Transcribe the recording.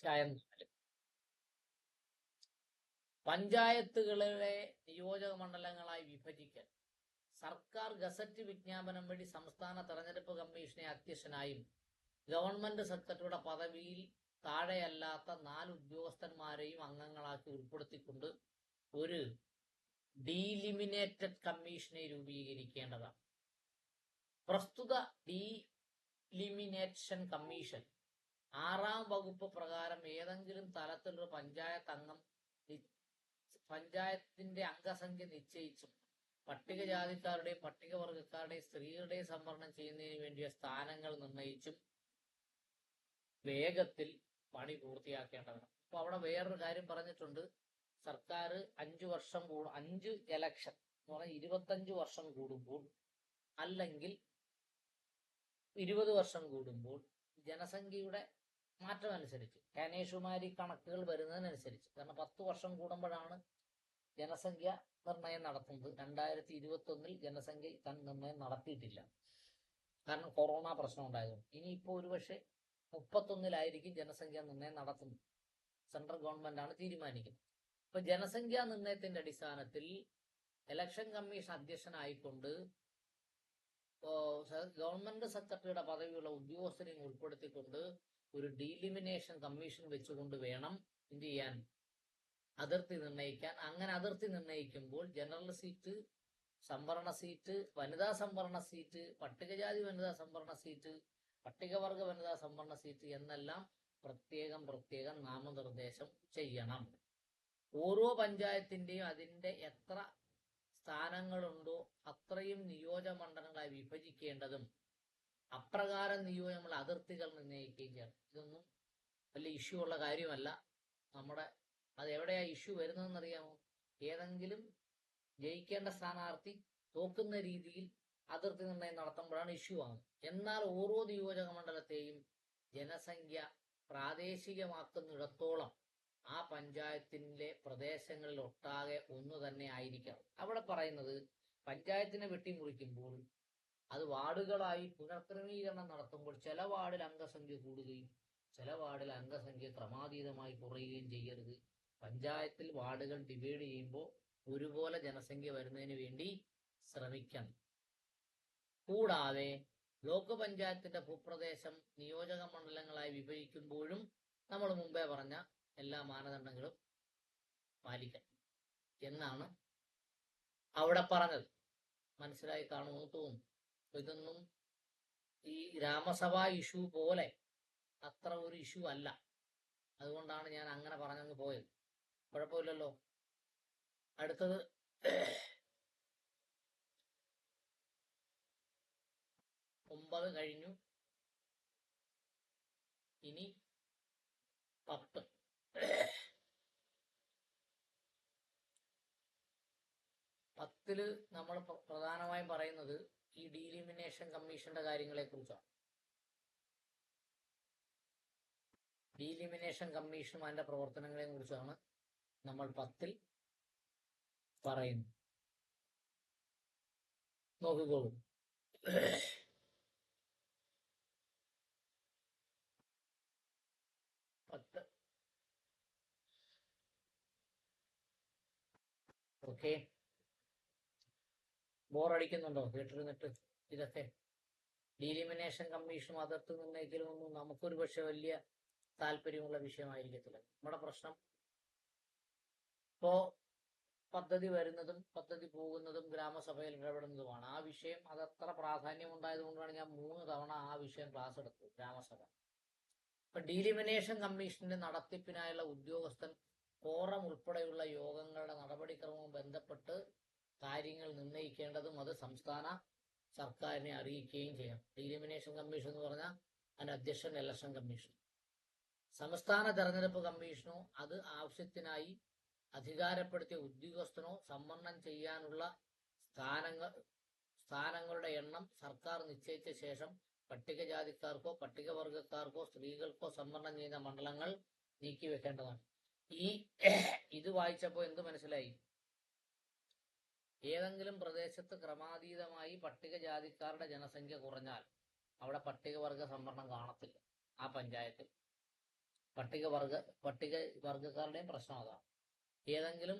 അധ്യായം 4 പഞ്ചായത്തുകളെ നിയോജക മണ്ഡലങ്ങളായി വിഭജിക്കൽ. സർക്കാർ ഗസറ്റ് വിജ്ഞാപനം വഴി സംസ്ഥാന തെരഞ്ഞെടുപ്പ് കമ്മീഷനെ അധ്യക്ഷനായും ഗവൺമെന്റ് സെക്രട്ടറിയുടെ പദവിയിൽ താഴെയല്ലാത്ത 4 ഉദ്യോഗസ്ഥന്മാരെയും അംഗങ്ങളാക്കി ഉൾപ്പെടുത്തിക്കൊണ്ട് ഒരു ഡീലിമിനേറ്റഡ് കമ്മീഷനെ രൂപീകരിക്കേണ്ടതാണ്. പ്രസ്തുത ഡീലിമിനേഷൻ കമ്മീഷൻ 6-ാം വകുപ്പ് പ്രകാരം ഏതെങ്കിലും തലത്തിലൊരു പഞ്ചായത്തിന്റെ അംഗസംഖ്യ നിശ്ചയിച്ചും പട്ടികജാതിക്കാരുടെയും പട്ടികവർഗക്കാരുടെയും സ്ത്രീകളുടെയും സംവരണം ചെയ്യുന്നതിന് വേണ്ടിയ സ്ഥാനങ്ങൾ നിർണയിച്ചും വേഗത്തിൽ പണി പൂർത്തിയാക്കേണ്ടതാണ്. അപ്പൊ അവിടെ വേറൊരു കാര്യം പറഞ്ഞിട്ടുണ്ട്. സർക്കാർ 5 ഇലക്ഷൻ എന്ന് പറഞ്ഞാൽ 25 വർഷം കൂടുമ്പോൾ അല്ലെങ്കിൽ 20 വർഷം കൂടുമ്പോൾ ജനസംഖ്യയുടെ മാറ്റം അനുസരിച്ച് കനേഷുമാരി കണക്കുകൾ വരുന്നതിനനുസരിച്ച്, കാരണം 10 വർഷം കൂടുമ്പോഴാണ് ജനസംഖ്യ നിർണയം നടത്തുന്നത്. 2021 ജനസംഖ്യ നിർണയം നടത്തിയിട്ടില്ല, കാരണം കൊറോണ പ്രശ്നം ഉണ്ടായതുകൊണ്ട്. ഇനിയിപ്പോ ഒരുപക്ഷെ 31 ജനസംഖ്യാ നിർണയം നടത്തുന്നത്. സെൻട്രൽ ഗവൺമെന്റ് ആണ് തീരുമാനിക്കുന്നത്. ഇപ്പൊ ജനസംഖ്യാ നിർണയത്തിന്റെ അടിസ്ഥാനത്തിൽ ഇലക്ഷൻ കമ്മീഷൻ അധ്യക്ഷനായിക്കൊണ്ട് ഗവൺമെന്റ് സെക്രട്ടറിയുടെ പദവിയുള്ള ഉദ്യോഗസ്ഥരെയും ഉൾപ്പെടുത്തിക്കൊണ്ട് ഒരു ഡീലിമിനേഷൻ കമ്മീഷൻ വെച്ചുകൊണ്ട് വേണം എന്ത് ചെയ്യാൻ, അതിർത്തി നിർണയിക്കാൻ. അങ്ങനെ അതിർത്തി നിർണയിക്കുമ്പോൾ ജനറൽ സീറ്റ്, സംവരണ സീറ്റ്, വനിതാ സംവരണ സീറ്റ്, പട്ടികജാതി വനിതാ സംവരണ സീറ്റ്, പട്ടികവർഗ വനിതാ സംവരണ സീറ്റ് എന്നെല്ലാം പ്രത്യേകം നാമനിർദ്ദേശം ചെയ്യണം. ഓരോ പഞ്ചായത്തിന്റെയും അതിന്റെ എത്ര സ്ഥാനങ്ങളുണ്ടോ അത്രയും നിയോജക മണ്ഡലങ്ങളായി വിഭജിക്കേണ്ടതും അപ്രകാരം നിയോജകമുള്ള അതിർത്തികൾ നിർണ്ണയിക്കുകയും ചെയ്യണം. ഇതൊന്നും വലിയ ഇഷ്യൂ ഉള്ള കാര്യമല്ല. അത് എവിടെയാ ഇഷ്യൂ വരുന്നതെന്ന് അറിയാമോ? ഏതെങ്കിലും ജയിക്കേണ്ട സ്ഥാനാർത്ഥി തോക്കുന്ന രീതിയിൽ അതിർത്തി നിർണ്ണയം നടത്തുമ്പോഴാണ് ഇഷ്യൂ ആകുന്നത്. എന്നാൽ ഓരോ നിയോജക മണ്ഡലത്തെയും ജനസംഖ്യ പ്രാദേശികമാക്കുന്നിടത്തോളം ആ പഞ്ചായത്തിലെ പ്രദേശങ്ങളിൽ ഒട്ടാകെ ഒന്നു തന്നെ ആയിരിക്കണം. അവിടെ പറയുന്നത് പഞ്ചായത്തിനെ വെട്ടിമുറിക്കുമ്പോൾ അത് വാർഡുകളായി പുനഃക്രമീകരണം നടത്തുമ്പോൾ ചില വാർഡിൽ അംഗസംഖ്യ കൂടുകയും ചില വാർഡിൽ അംഗസംഖ്യ ക്രമാതീതമായി കുറയുകയും ചെയ്യരുത്. പഞ്ചായത്തിൽ വാർഡുകൾ ഡിവൈഡ് ചെയ്യുമ്പോൾ ഒരുപോലെ ജനസംഖ്യ വരുന്നതിന് വേണ്ടി ശ്രമിക്കണം. കൂടാതെ ബ്ലോക്ക് പഞ്ചായത്തിന്റെ ഭൂപ്രദേശം നിയോജക മണ്ഡലങ്ങളായി വിഭജിക്കുമ്പോഴും നമ്മൾ മുമ്പേ പറഞ്ഞ എല്ലാ മാനദണ്ഡങ്ങളും പാലിക്കണം എന്നാണ് അവിടെ പറഞ്ഞത്. മനസ്സിലായി കാണുമെന്ന് തോന്നുന്നു. ഇതൊന്നും ഈ ഗ്രാമസഭാ ഇഷ്യൂ പോലെ അത്ര ഒരു ഇഷ്യൂ അല്ല. അതുകൊണ്ടാണ് ഞാൻ അങ്ങനെ പറഞ്ഞങ്ങ് പോയത്. കുഴപ്പമില്ലല്ലോ. അടുത്തത് 9 കഴിഞ്ഞു. ഇനി 10. 10 നമ്മൾ പ്രധാനമായും പറയുന്നത് ഈ ഡീലിമിനേഷൻ കമ്മീഷന്റെ കാര്യങ്ങളെ കുറിച്ചാണ്. ഡീലിമിനേഷൻ കമ്മീഷനും അതിന്റെ പ്രവർത്തനങ്ങളെ കുറിച്ചാണ് നമ്മൾ 10 പറയുന്നത്. നോക്കിക്കോളൂ. ഓക്കെ, ബോറടിക്കുന്നുണ്ടോ കേട്ടിരുന്നിട്ട്? ഇതൊക്കെ ഡീലിമിനേഷൻ കമ്മീഷനും അതിർത്തി നിർണ്ണയിക്കലുമൊന്നും നമുക്കൊരു പക്ഷെ വലിയ താല്പര്യമുള്ള വിഷയമായിരിക്കത്തില്ല. നമ്മുടെ പ്രശ്നം ഇപ്പോ പദ്ധതി വരുന്നതും പദ്ധതി പോകുന്നതും ഗ്രാമസഭയിൽ ഇടപെടുന്നതുമാണ്. ആ വിഷയം അതത്ര പ്രാധാന്യം ഉണ്ടായതുകൊണ്ടാണ് ഞാൻ 3 തവണ ആ വിഷയം ക്ലാസ് എടുത്തത്, ഗ്രാമസഭ. ഇപ്പൊ ഡീലിമിനേഷൻ കമ്മീഷന്റെ നടത്തിപ്പിനായുള്ള ഉദ്യോഗസ്ഥൻ കോറം ഉൾപ്പെടെയുള്ള യോഗങ്ങളുടെ നടപടിക്രമവും ബന്ധപ്പെട്ട് കാര്യങ്ങൾ നിർണ്ണയിക്കേണ്ടതും അത് സംസ്ഥാന സർക്കാരിനെ അറിയിക്കുകയും ചെയ്യണം. ഡീലിമിനേഷൻ കമ്മീഷൻ എന്ന് പറഞ്ഞാൽ അതിന്റെ അധ്യക്ഷൻ ഇലക്ഷൻ കമ്മീഷൻ. സംസ്ഥാന തെരഞ്ഞെടുപ്പ് കമ്മീഷനോ അത് ആവശ്യത്തിനായി അധികാരപ്പെടുത്തിയ ഉദ്യോഗസ്ഥനോ സംവരണം ചെയ്യാനുള്ള സ്ഥാനങ്ങളുടെ എണ്ണം സർക്കാർ നിശ്ചയിച്ച ശേഷം പട്ടികജാതിക്കാർക്കോ പട്ടികവർഗക്കാർക്കോ സ്ത്രീകൾക്കോ സംവരണം ചെയ്യുന്ന മണ്ഡലങ്ങൾ നീക്കിവെക്കേണ്ടതാണ്. ഇത് വായിച്ചപ്പോൾ എന്ത് മനസ്സിലായി? ഏതെങ്കിലും പ്രദേശത്ത് ക്രമാതീതമായി പട്ടികജാതിക്കാരുടെ ജനസംഖ്യ കുറഞ്ഞാൽ അവിടെ പട്ടികവർഗ സംവരണം കാണത്തില്ല ആ പഞ്ചായത്തിൽ. പട്ടിക വർഗക്കാരുടെയും പ്രശ്നം അതാണ്. ഏതെങ്കിലും